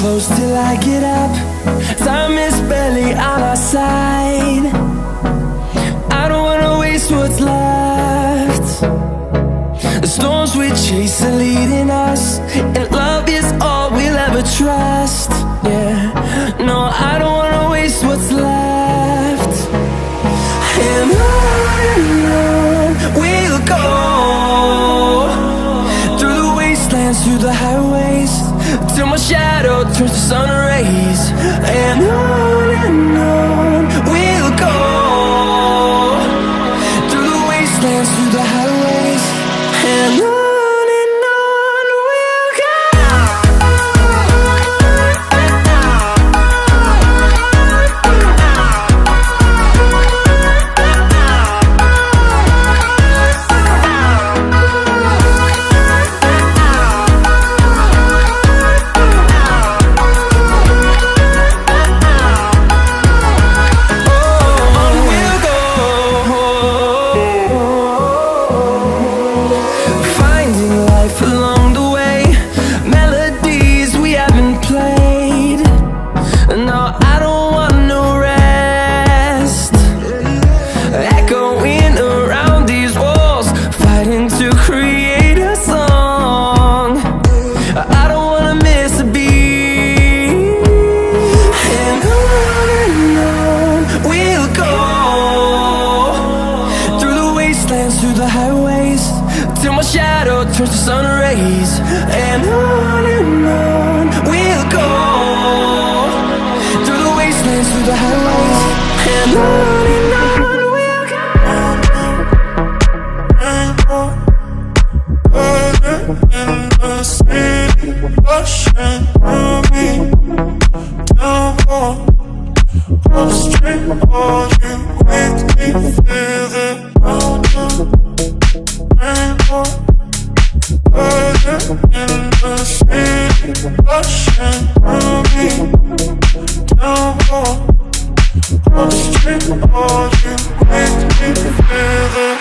close till I get up. Time is barely on our side. I don't wanna waste what's left. The storms we chase are leading us, and love is all we'll ever trust. Yeah, no, I don't wanna waste what's left. And on we'll go, through the wastelands, through the highways, till my shadow turns to sun rays. And on we'll go, through the wastelands, through the highways, and on we'll go. Through the highways, till my shadow turns to sun rays. And on we'll go, through the wastelands, through the highways, and on we'll go. In the city, rushing through me, down more, upstream, all you make me feel it. In the city, rushing through me, down more, upstream, all you make me feel it.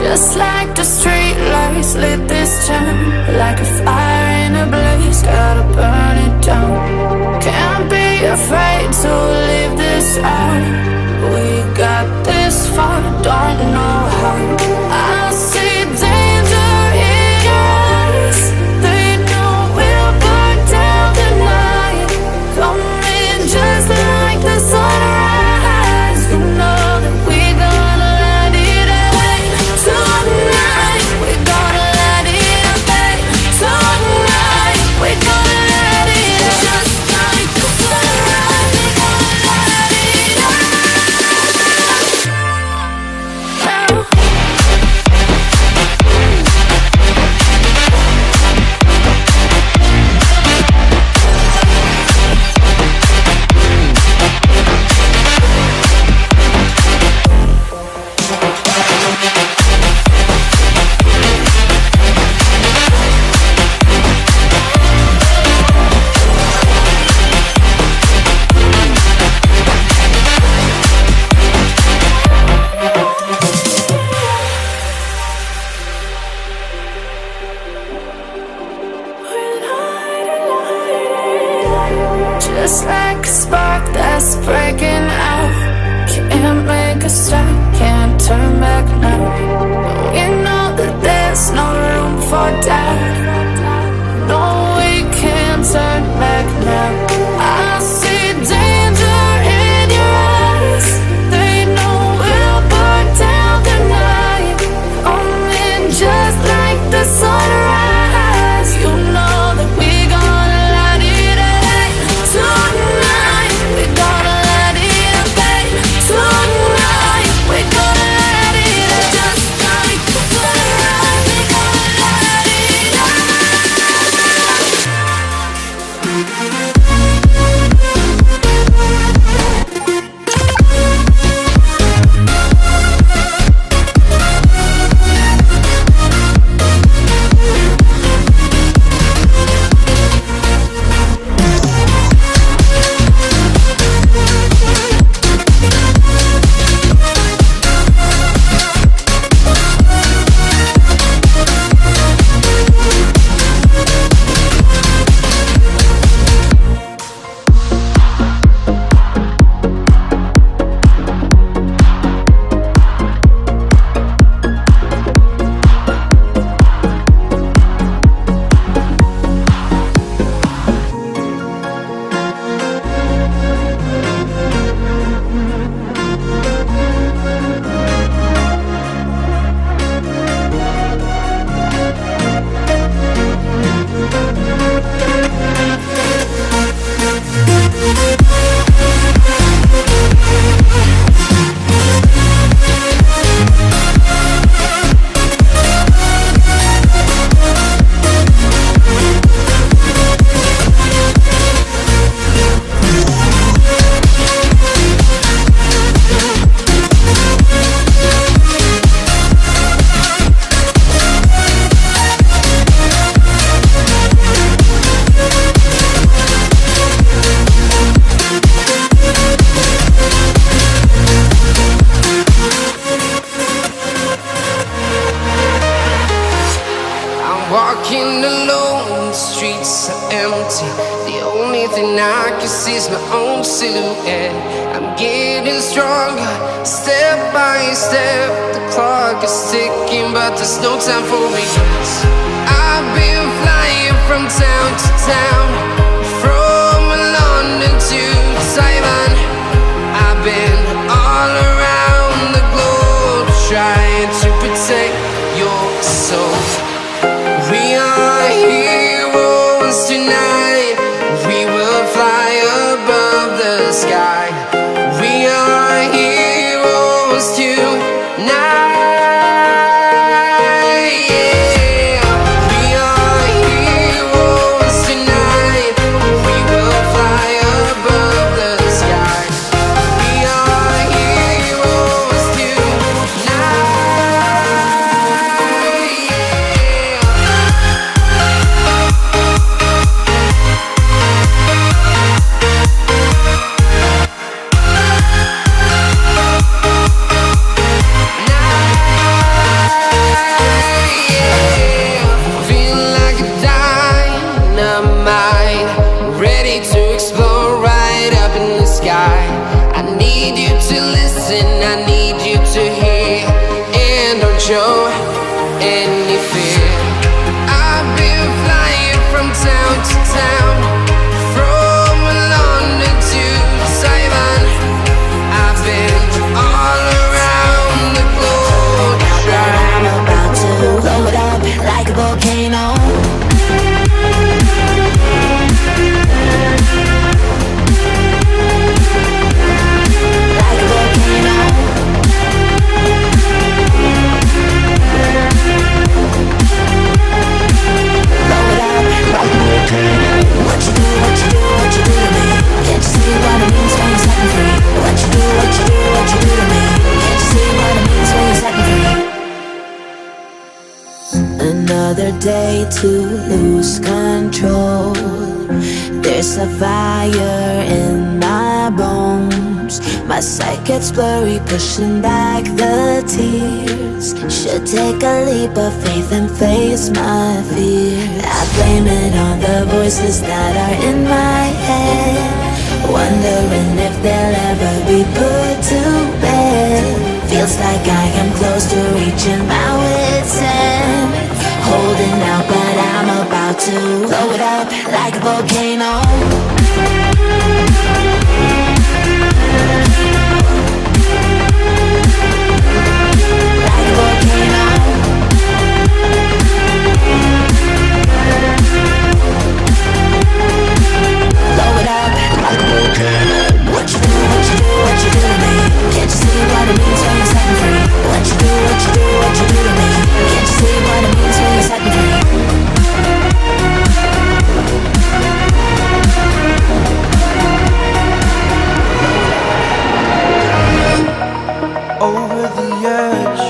Just like the street lights lit this town, like a fire in a blaze, gotta burn it down. Can't be afraid to leave this out. We got this far, don't know how. I see danger in your eyes. They know we'll burn down the night. Coming just like the sunrise. You know that we gonna let it out. Tonight we gonna let it out. Tonight we gonna let it out. Just like the sunrise, we gonna let it out. Just like a spark that's breaking out. Can't make a stop, can't turn back now. We know that there's no room for doubt. No, we can't turn back now. I see danger in your eyes. They know we'll burn down the night. Coming just like the sunrise. You know that we gonna let it out. Tonight we gonna let it out. Tonight we gonna let it out. Just like the sunrise, we gonna let it out. Walking alone, the streets are empty. The only thing I can see is my own silhouette. I'm getting stronger, step by step. The clock is ticking, but there's no time for regrets. I've been flying from town to town, from London to Taiwan. I've been all around the globe, trying to protect your soul. We are heroes tonight. We will fly above the sky. We are heroes tonight. Yeah. We are heroes tonight. We will fly above listen, I need you to hear, and don't show any fear. I've been flying from town to town, from London to Taiwan. I've been all around the globe. I'm about to blow it up like a volcano. Another day to lose control. There's a fire in my bones. My sight gets blurry, pushing back the tears. Should take a leap of faith and face my fear. I blame it on the voices that are in my head, wondering if they'll ever be put to bed. Feels like I am close to reaching my wit's end, holding out, but I'm about to blow it up like a volcano. Like a volcano. Blow it up like a volcano. What you do, what you do, what you do to me? Can't you see what it means when you're setting free? What you do, what you do, what you do to me? Can't you see what it means when you're setting free? Over the edge,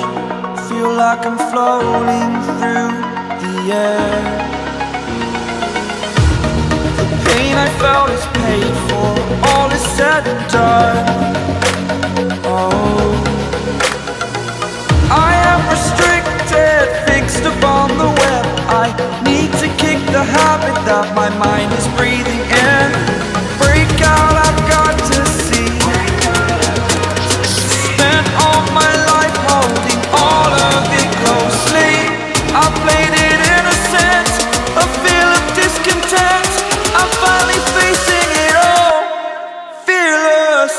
feel like I'm floating through the air. The pain I felt is paid for, all is said and done. Oh, I am restricted, fixed upon the web. I need to kick the habit that my mind is breathing in. Break out, I've got to see. Spent all my life holding all of it closely. I played it innocent, a feel of discontent. I'm finally facing it all, fearless.